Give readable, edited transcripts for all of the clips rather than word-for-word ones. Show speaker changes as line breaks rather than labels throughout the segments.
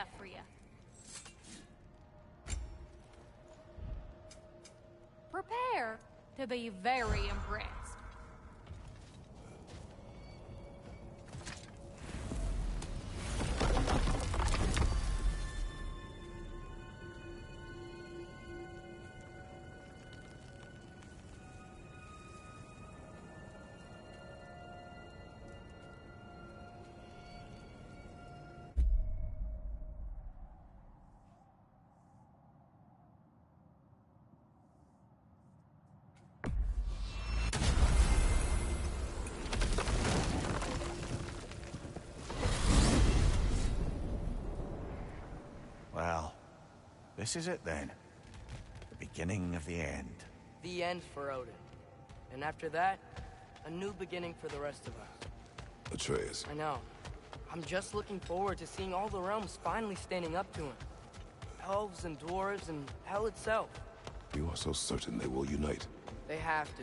enough for you. Prepare to be very impressed.
Well, this is it then. The beginning of the end.
The end for Odin. And after that, a new beginning for the rest of us.
Atreus.
I know. I'm just looking forward to seeing all the realms finally standing up to him. Elves and dwarves and hell itself.
You are so certain they will unite.
They have to.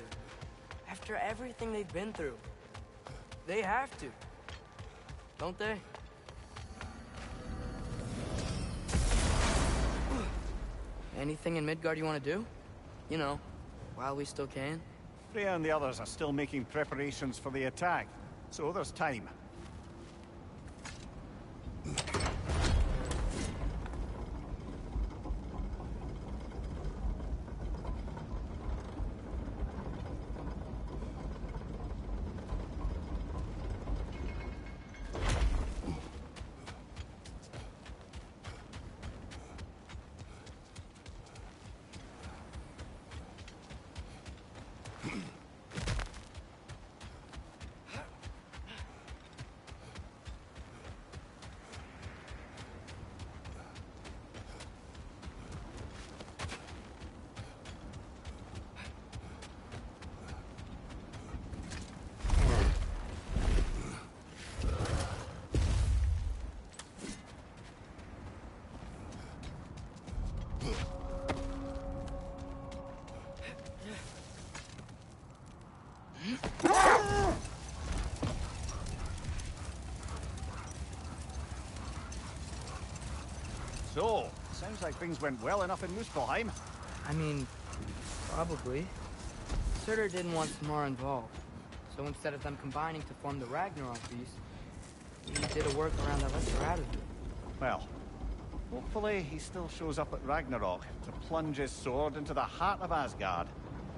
After everything they've been through. They have to. Don't they? Anything in Midgard you want to do? You know, while we still can.
Freya and the others are still making preparations for the attack, so there's time. So, sounds like things went well enough in Muspelheim.
I mean, probably. Surtur didn't want Samar involved. So instead of them combining to form the Ragnarok beast, he did a workaround that lets her out of it.
Well, hopefully he still shows up at Ragnarok to plunge his sword into the heart of Asgard.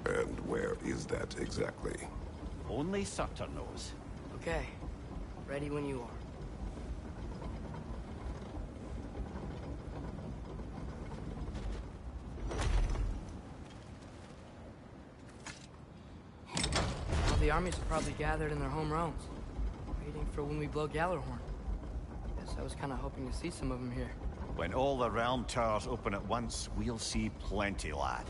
And where is that exactly?
Only Surtur knows.
Okay. Ready when you are. All the armies are probably gathered in their home realms, waiting for when we blow Gjallarhorn. Guess I was kind of hoping to see some of them here.
When all the realm towers open at once, we'll see plenty, lad.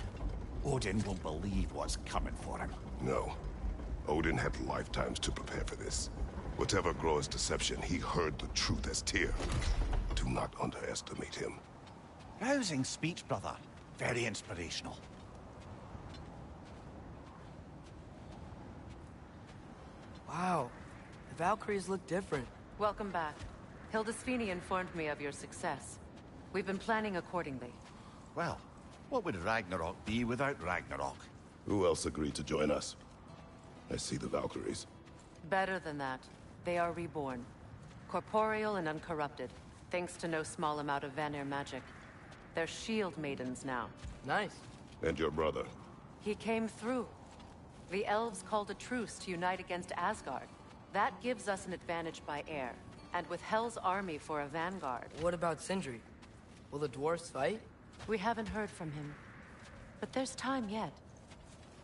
Odin won't believe what's coming for him.
No. Odin had lifetimes to prepare for this. Whatever Groa's deception, he heard the truth as Tyr. Do not underestimate him.
Rousing speech, brother. Very inspirational.
Wow. The Valkyries look different.
Welcome back. Hildisvini informed me of your success. We've been planning accordingly.
Well, what would Ragnarok be without Ragnarok?
Who else agreed to join us? I see the Valkyries.
Better than that. They are reborn. Corporeal and uncorrupted, thanks to no small amount of Vanir magic. They're shield maidens now.
Nice.
And your brother?
He came through. The elves called a truce to unite against Asgard. That gives us an advantage by air, and with Hel's army for a vanguard.
What about Sindri? Will the dwarves fight?
We haven't heard from him. But there's time yet.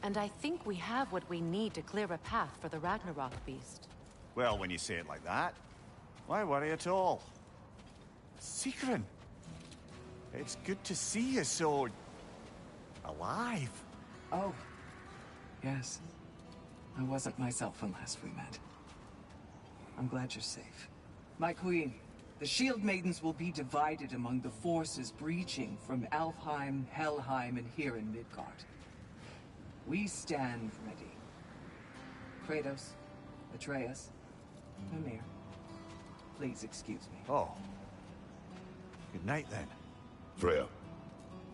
And I think we have what we need to clear a path for the Ragnarok beast.
Well, when you say it like that, why worry at all? Sigrun! It's good to see you so... alive.
Oh. Yes. I wasn't myself when last we met. I'm glad you're safe. My queen, the Shield Maidens will be divided among the forces breaching from Alfheim, Helheim, and here in Midgard. We stand ready. Kratos, Atreus, Mimir, please excuse me.
Oh. Good night, then.
Freya,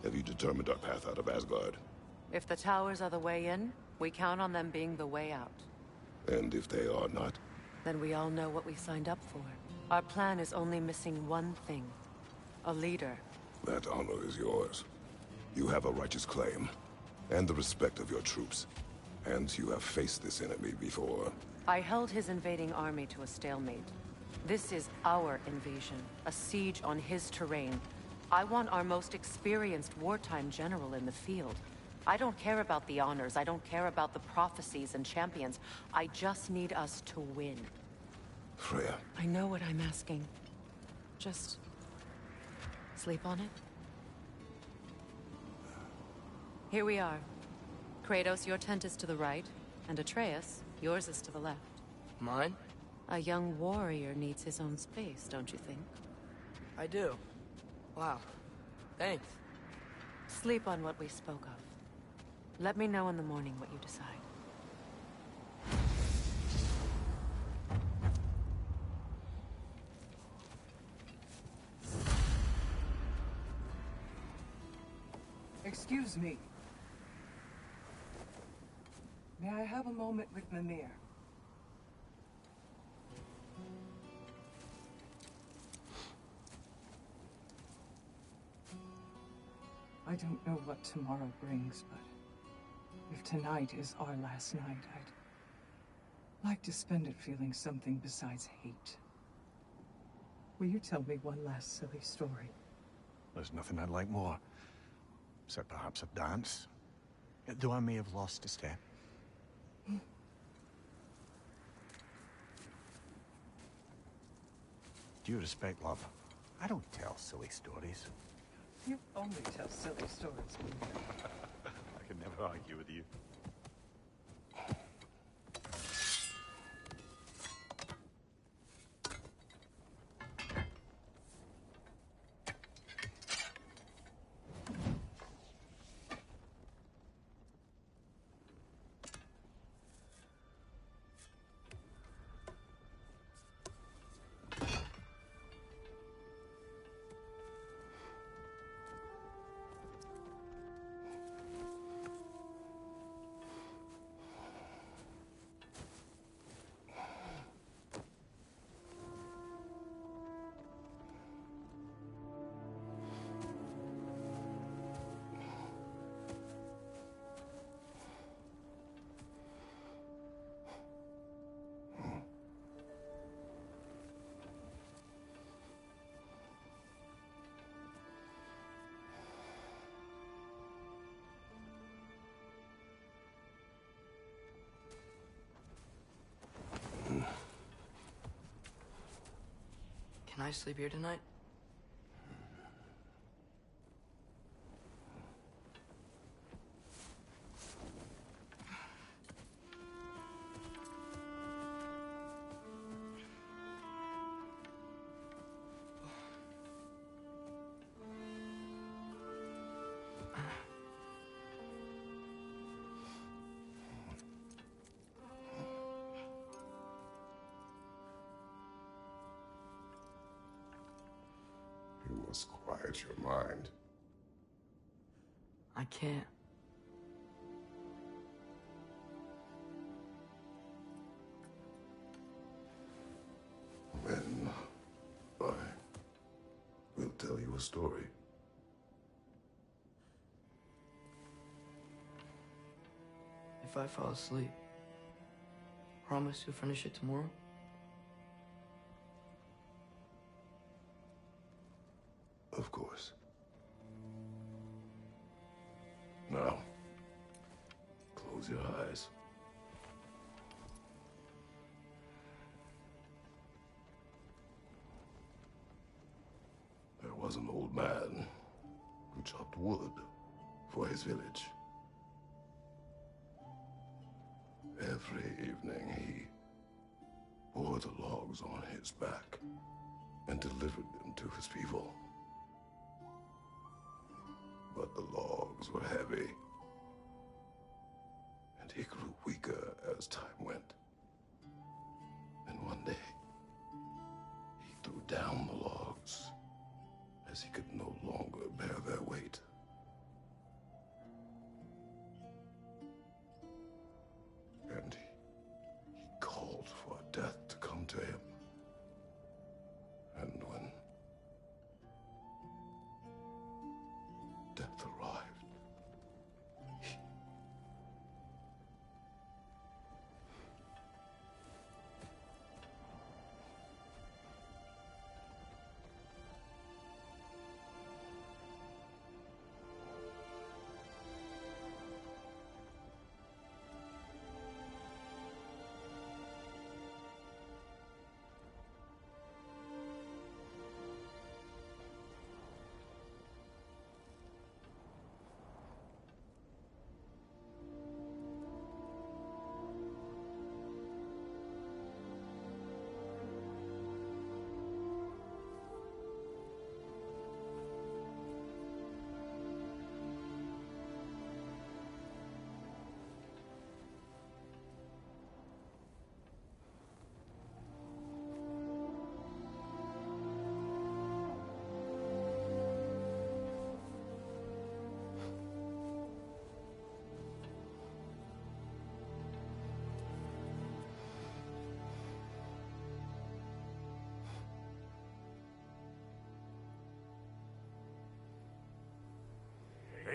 have you determined our path out of Asgard?
If the towers are the way in, we count on them being the way out.
And if they are not?
Then we all know what we signed up for. Our plan is only missing one thing. A leader.
That honor is yours. You have a righteous claim, and the respect of your troops. And you have faced this enemy before.
I held his invading army to a stalemate. This is our invasion, a siege on his terrain. I want our most experienced wartime general in the field. I don't care about the honors, I don't care about the prophecies and champions. I just need us to win.
Freya.
I know what I'm asking. Just... sleep on it? Here we are. Kratos, your tent is to the right, and Atreus, yours is to the left.
Mine?
A young warrior needs his own space, don't you think?
I do. Wow. Thanks.
Sleep on what we spoke of. Let me know in the morning what you decide.
Excuse me. May I have a moment with Mimir? I don't know what tomorrow brings, but if tonight is our last night, I'd like to spend it feeling something besides hate. Will you tell me one last silly story?
There's nothing I'd like more. Except perhaps a dance. Though I may have lost a step. Due respect, love, I don't tell silly stories.
You only tell silly stories, Mimir.
I can never argue with you.
Can I sleep here tonight?
You must quiet your mind.
I can't.
Then I will tell you a story.
If I fall asleep, promise you'll finish it tomorrow?
Of course. Now, close your eyes. There was an old man who chopped wood for his village. Every evening he bore the logs on his back and delivered them to his people. But the logs were heavy, and he grew weaker as time went. And one day, he threw down the logs as he could no longer bear their weight. And he called for death to come to him. And when death arrived,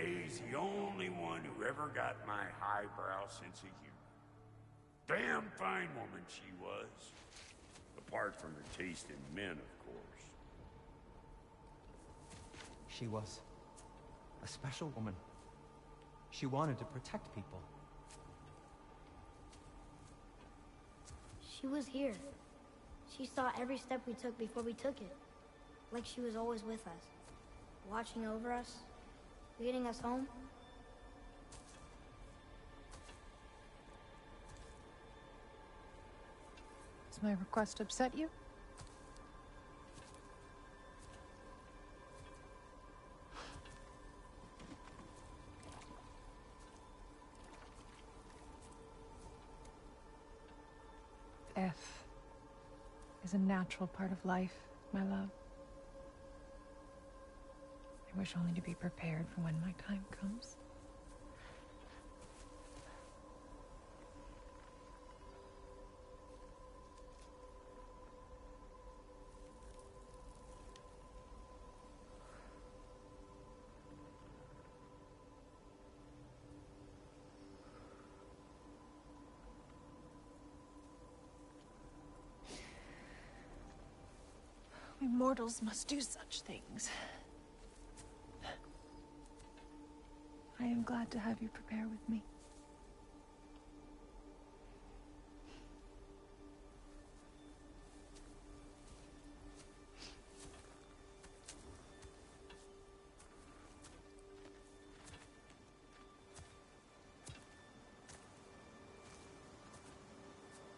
He's the only one who ever got my highbrow sense of humor. Damn fine woman she was. Apart from her taste in men, of course.
She was a special woman. She wanted to protect people.
She was here. She saw every step we took before we took it. Like she was always with us. Watching over us. Leading us home.
Does my request upset you? Death is a natural part of life, my love. I wish only to be prepared for when my time comes. We mortals must do such things. I am glad to have you prepare with me.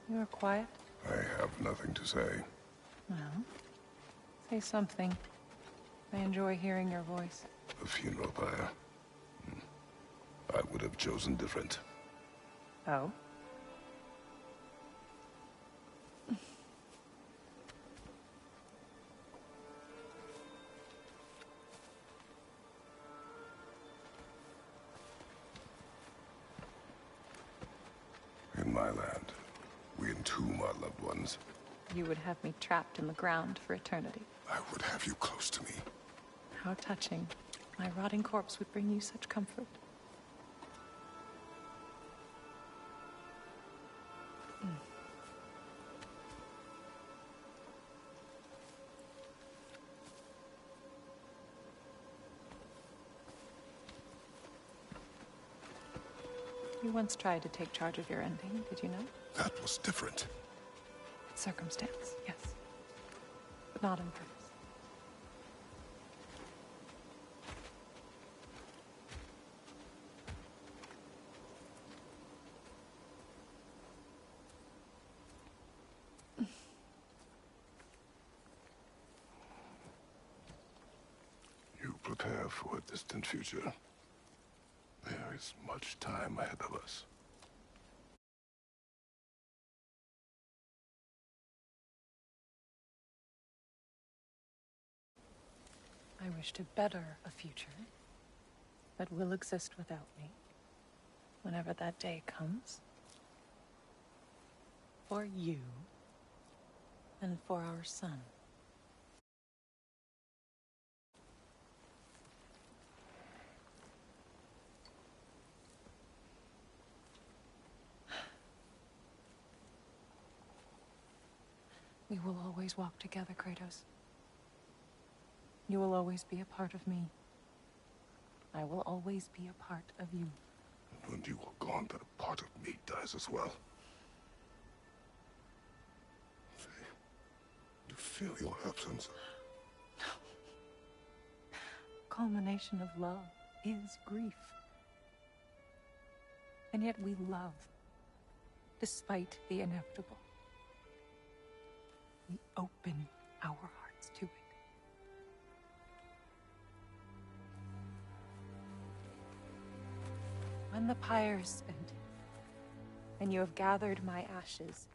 You are quiet?
I have nothing to say.
Well, say something. I enjoy hearing your voice.
The funeral pyre. I would have chosen different.
Oh?
In my land, we entomb our loved ones.
You would have me trapped in the ground for eternity.
I would have you close to me.
How touching. My rotting corpse would bring you such comfort. You once tried to take charge of your ending, did you know?
That was different.
Circumstance, yes. But not on purpose.
You prepare for a distant future. There is much time ahead of us.
I wish to better a future that will exist without me, whenever that day comes. For you, and for our son. We will always walk together, Kratos. You will always be a part of me. I will always be a part of you.
And when you are gone, that a part of me dies as well. Faye, you feel your absence.
Culmination of love is grief. And yet we love, despite the inevitable. We open our hearts to it. When the pyre is spent, and you have gathered my ashes,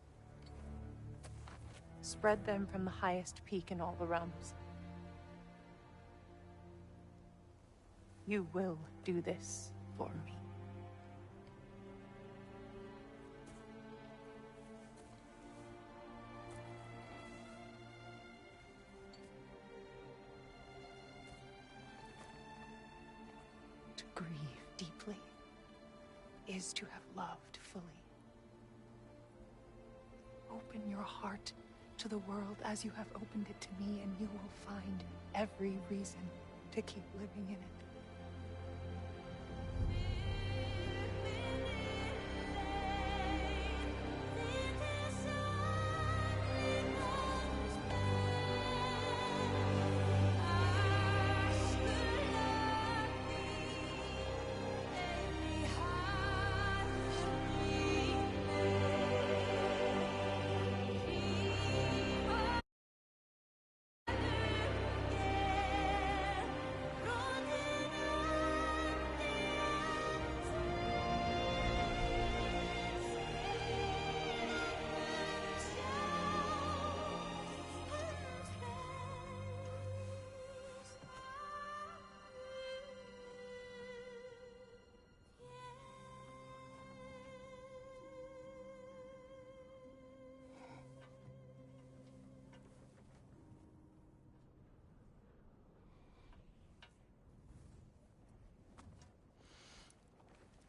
spread them from the highest peak in all the realms. You will do this for me. To grieve deeply is to have loved fully. Open your heart to the world as you have opened it to me, and you will find every reason to keep living in it.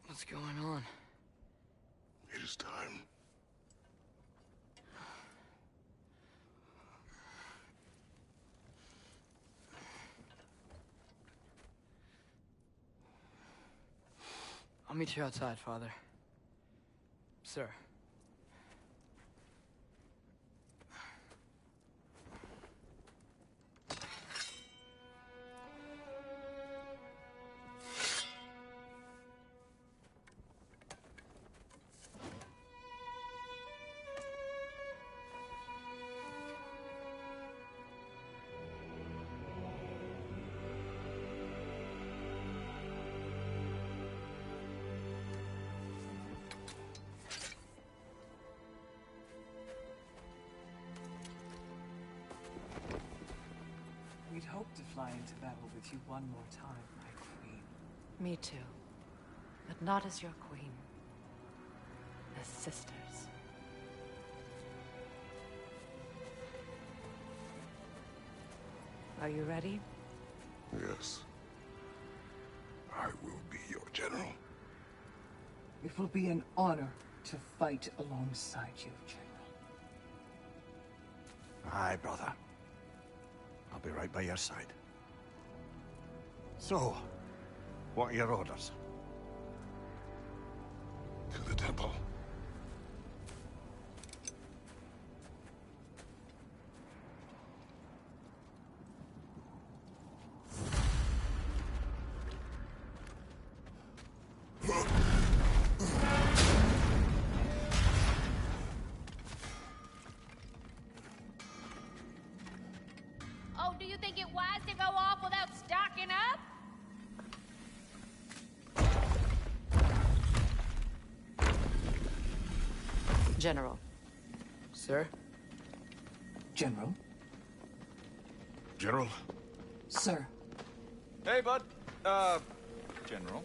What's going on?
It is time.
I'll meet you outside, Father. Sir.
We'd hoped to fly into battle with you one more time, my queen.
Me too. But not as your queen. As sisters. Are you ready?
Yes. I will be your general.
It will be an honor to fight alongside you, General.
Aye, brother. I'll be right by your side. So, what are your orders?
To the temple.
Oh, do you think it wise to go off without stocking up?
General.
Sir?
General?
General?
Sir.
Hey, bud. General.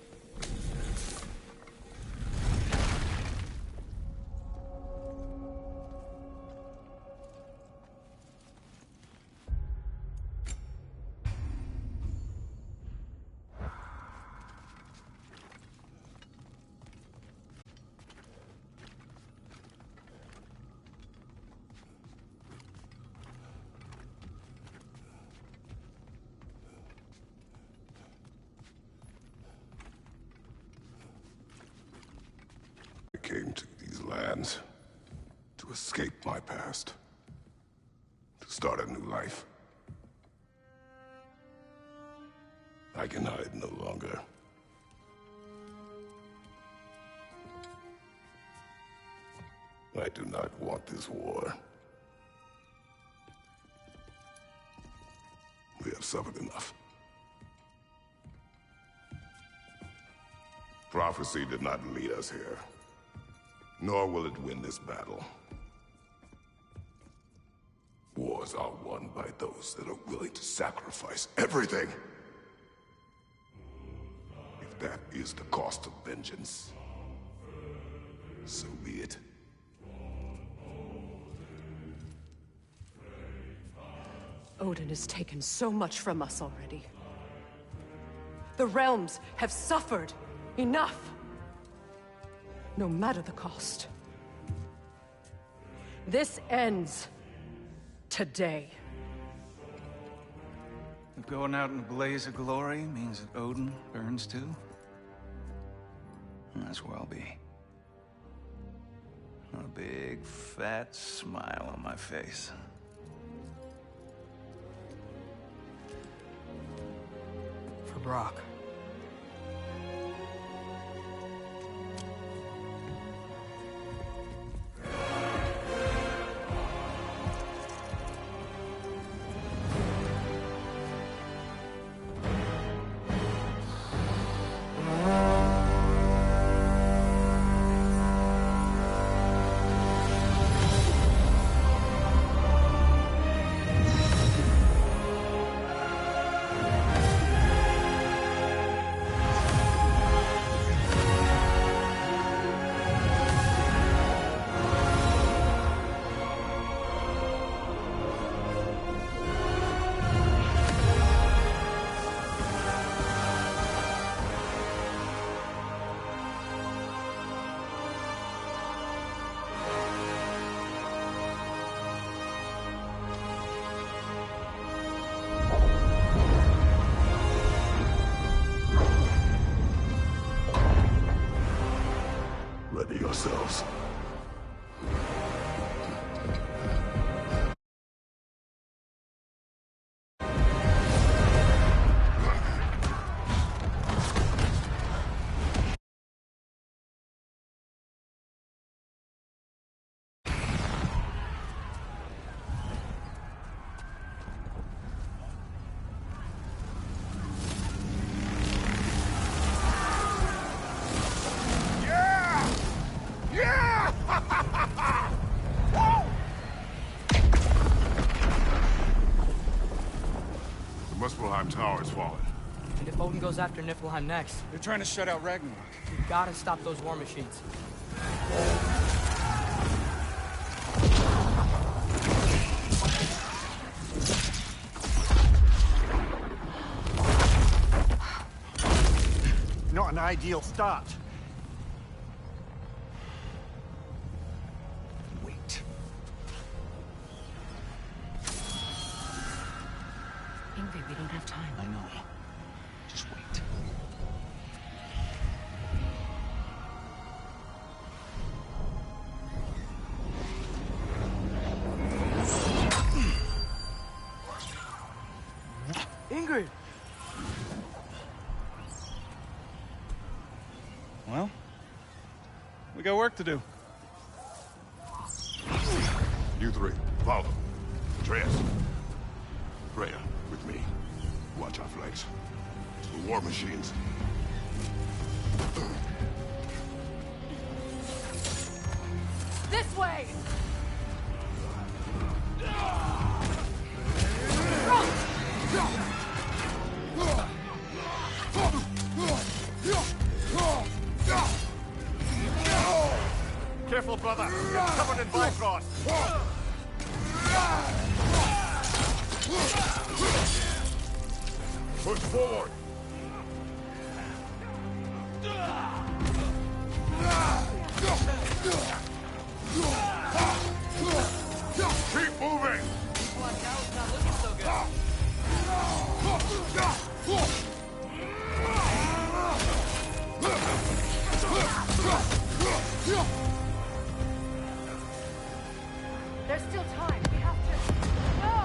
I came to these lands to escape my past, to start a new life. I can hide no longer. I do not want this war. We have suffered enough. Prophecy did not lead us here, nor will it win this battle. Wars are won by those that are willing to sacrifice everything. If that is the cost of vengeance, so be it.
Odin has taken so much from us already. The realms have suffered enough. No matter the cost. This ends today.
If going out in a blaze of glory means that Odin burns too, that's where I'll be. A big, fat smile on my face.
For Brock.
Ready yourselves. The Muspelheim Tower has fallen.
And if Odin goes after Niflheim next,
They're trying to shut out Ragnarok.
we gotta stop those war machines.
Not an ideal start.
Wait.
Ingrid, we don't have time.
I know. Just wait.
Ingrid!
Well, we got work to do.
You three, follow. Atreus. Freya, with me. Watch our flanks. The war machines.
This way!
brother. You're covered in Bifrost.
Push forward. Keep moving.
Watch out, it's not looking so good.
There's still time. We have to... No!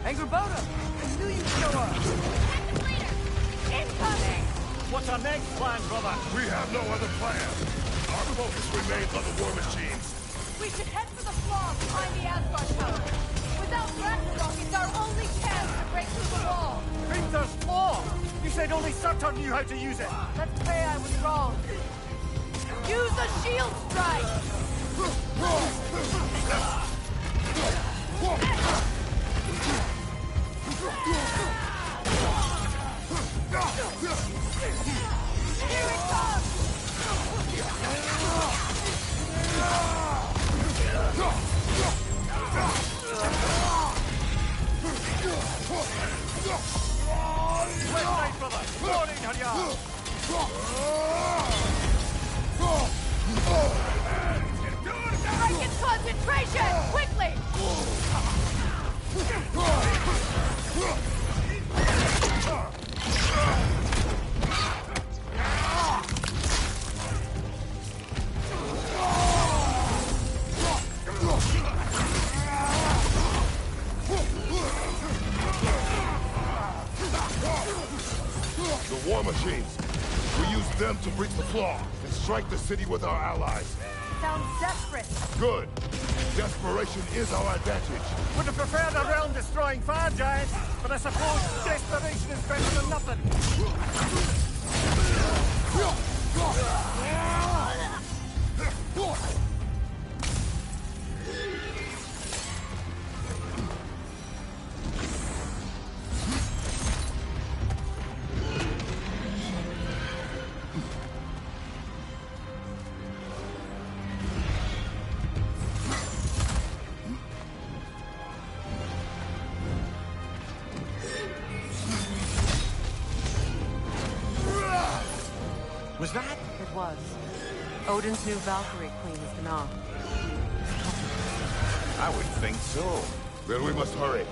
Angrboda! I knew you'd show up!
Active leader! Incoming!
What's our next plan, brother?
We have no other plan. Our focus remains on the war machines.
We should head for the flaw behind the Asgard tower. Without Ragnarok, it's our only chance to break through the wall.
Peter's flaw! You said only Surtur knew how to use it!
Let's pray I was wrong. Use a shield strike! Here it comes!
Left side, brother! Morning, Harya!
Break in concentration! Quickly!
The war machines. We use them to breach the flaw and strike the city with our allies.
Sounds desperate.
Good. Desperation is our advantage.
Would have preferred a realm-destroying fire giant, but I suppose desperation is better than nothing. Was that?
It was. Odin's new Valkyrie queen is Gná.
I would think so.
Then we must hurry.